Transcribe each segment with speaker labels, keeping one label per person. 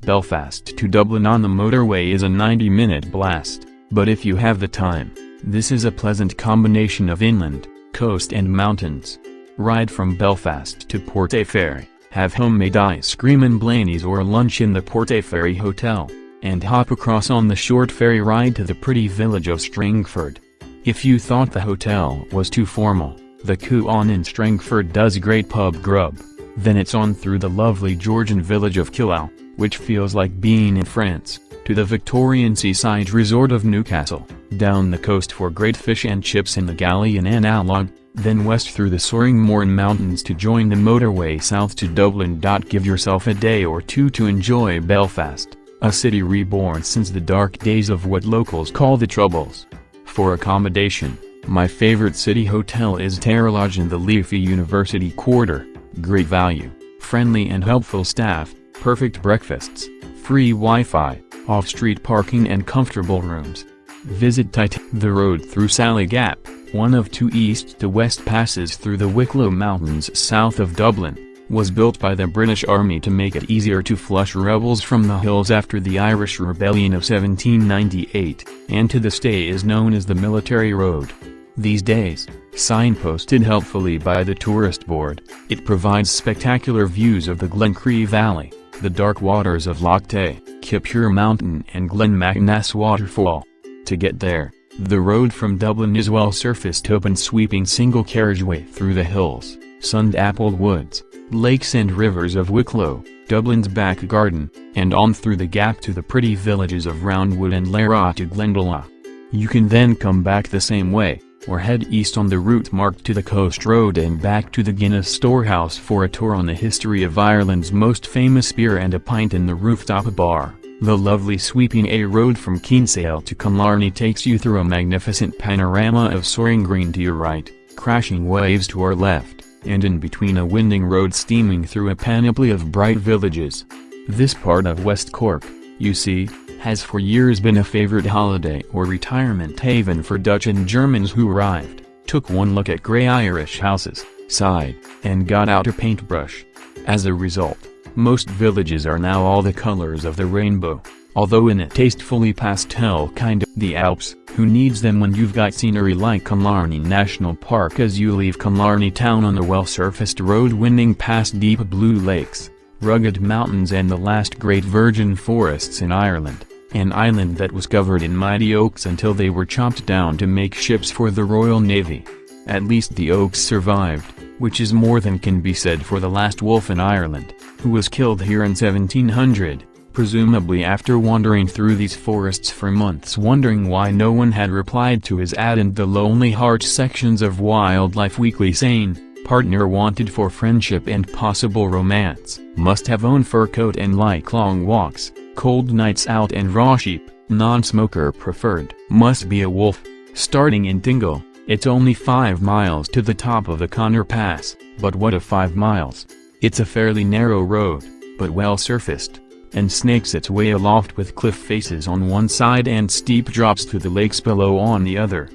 Speaker 1: Belfast to Dublin on the motorway is a 90-minute blast, but if you have the time, this is a pleasant combination of inland, coast and mountains. Ride from Belfast to Portaferry, have homemade ice cream in Blaney's or lunch in the Portaferry Hotel, and hop across on the short ferry ride to the pretty village of Strangford. If you thought the hotel was too formal, the Coo-on in Strangford does great pub grub. Then it's on through the lovely Georgian village of Killaloe, which feels like being in France, to the Victorian seaside resort of Newcastle, down the coast for great fish and chips in the Galleon and Alog, then west through the soaring Mourne Mountains to join the motorway south to Dublin. Give yourself a day or two to enjoy Belfast, a city reborn since the dark days of what locals call the Troubles. For accommodation, my favorite city hotel is Terra Lodge in the leafy University Quarter. Great value, friendly and helpful staff, perfect breakfasts, free Wi-Fi, off-street parking and comfortable rooms. Visit The road through Sally Gap, one of two east to west passes through the Wicklow Mountains south of Dublin, was built by the British Army to make it easier to flush rebels from the hills after the Irish Rebellion of 1798, and to this day is known as the Military Road. These days, signposted helpfully by the Tourist Board, it provides spectacular views of the Glencree Valley, the dark waters of Loch Tay, Kipure Mountain and Glen Macnas Waterfall. To get there, the road from Dublin is well-surfaced open sweeping single carriageway through the hills, sun-dappled woods, lakes and rivers of Wicklow, Dublin's back garden, and on through the gap to the pretty villages of Roundwood and Lara to Glendalough. You can then come back the same way, or head east on the route marked to the Coast Road and back to the Guinness Storehouse for a tour on the history of Ireland's most famous beer and a pint in the rooftop bar. The lovely sweeping A road from Kinsale to Killarney takes you through a magnificent panorama of soaring green to your right, crashing waves to our left, and in between a winding road steaming through a panoply of bright villages. This part of West Cork, you see, has for years been a favorite holiday or retirement haven for Dutch and Germans who arrived, took one look at grey Irish houses, sighed, and got out a paintbrush. As a result, most villages are now all the colors of the rainbow, although in a tastefully pastel kind. The Alps, who needs them when you've got scenery like Killarney National Park as you leave Killarney town on a well-surfaced road winding past deep blue lakes, rugged mountains and the last great virgin forests in Ireland, an island that was covered in mighty oaks until they were chopped down to make ships for the Royal Navy. At least the oaks survived, which is more than can be said for the last wolf in Ireland, who was killed here in 1700, presumably after wandering through these forests for months wondering why no one had replied to his ad in the Lonely Heart sections of Wildlife Weekly saying, "Partner wanted for friendship and possible romance, must have own fur coat and like long walks, cold nights out and raw sheep, non-smoker preferred, must be a wolf." Starting in Dingle, it's only 5 miles to the top of the Connor Pass, but what of 5 miles? It's a fairly narrow road, but well-surfaced, and snakes its way aloft with cliff faces on one side and steep drops to the lakes below on the other.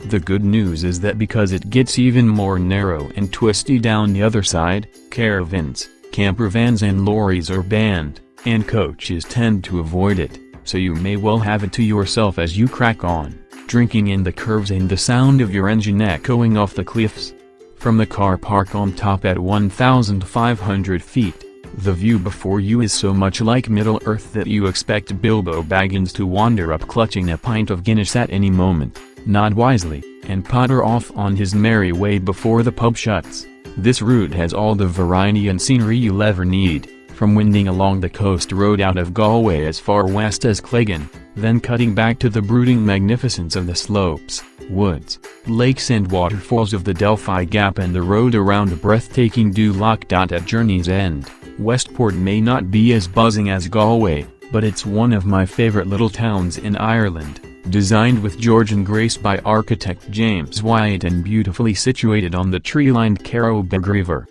Speaker 1: The good news is that because it gets even more narrow and twisty down the other side, caravans, campervans and lorries are banned, and coaches tend to avoid it, so you may well have it to yourself as you crack on, drinking in the curves and the sound of your engine echoing off the cliffs. From the car park on top at 1,500 feet, the view before you is so much like Middle-earth that you expect Bilbo Baggins to wander up clutching a pint of Guinness at any moment, nod wisely, and potter off on his merry way before the pub shuts. This route has all the variety and scenery you'll ever need, from winding along the coast road out of Galway as far west as Cleggan, then cutting back to the brooding magnificence of the slopes, woods, lakes and waterfalls of the Delphi Gap and the road around breathtaking Duloch. At journey's end, Westport may not be as buzzing as Galway, but it's one of my favorite little towns in Ireland, designed with Georgian grace by architect James Wyatt and beautifully situated on the tree-lined Carrow Beg River.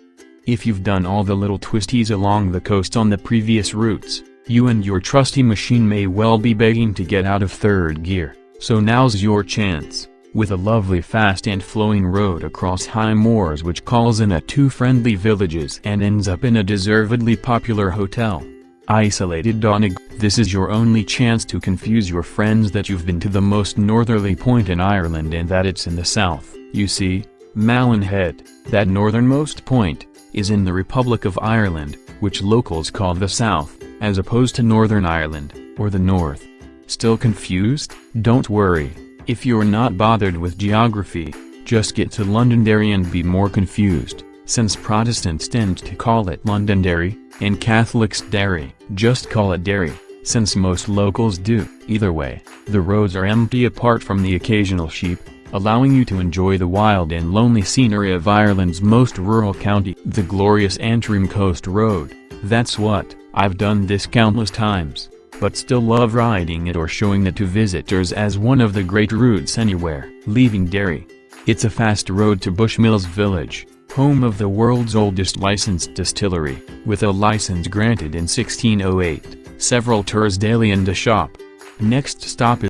Speaker 1: If you've done all the little twisties along the coast on the previous routes, you and your trusty machine may well be begging to get out of third gear, so now's your chance, with a lovely fast and flowing road across high moors which calls in at 2 friendly villages and ends up in a deservedly popular hotel. Isolated Donegal. This is your only chance to confuse your friends that you've been to the most northerly point in Ireland and that it's in the south. You see, Malin Head, that northernmost point, is in the Republic of Ireland, which locals call the south, as opposed to Northern Ireland, or the north. Still confused? Don't worry. If you're not bothered with geography, just get to Londonderry and be more confused, since Protestants tend to call it Londonderry, and Catholics Derry. Just call it Derry, since most locals do. Either way, the roads are empty apart from the occasional sheep, allowing you to enjoy the wild and lonely scenery of Ireland's most rural county. The glorious Antrim Coast Road. That's what. I've done this countless times, but still love riding it or showing it to visitors as one of the great routes anywhere. Leaving Derry, it's a fast road to Bushmills Village, home of the world's oldest licensed distillery, with a license granted in 1608, several tours daily and a shop. Next stop is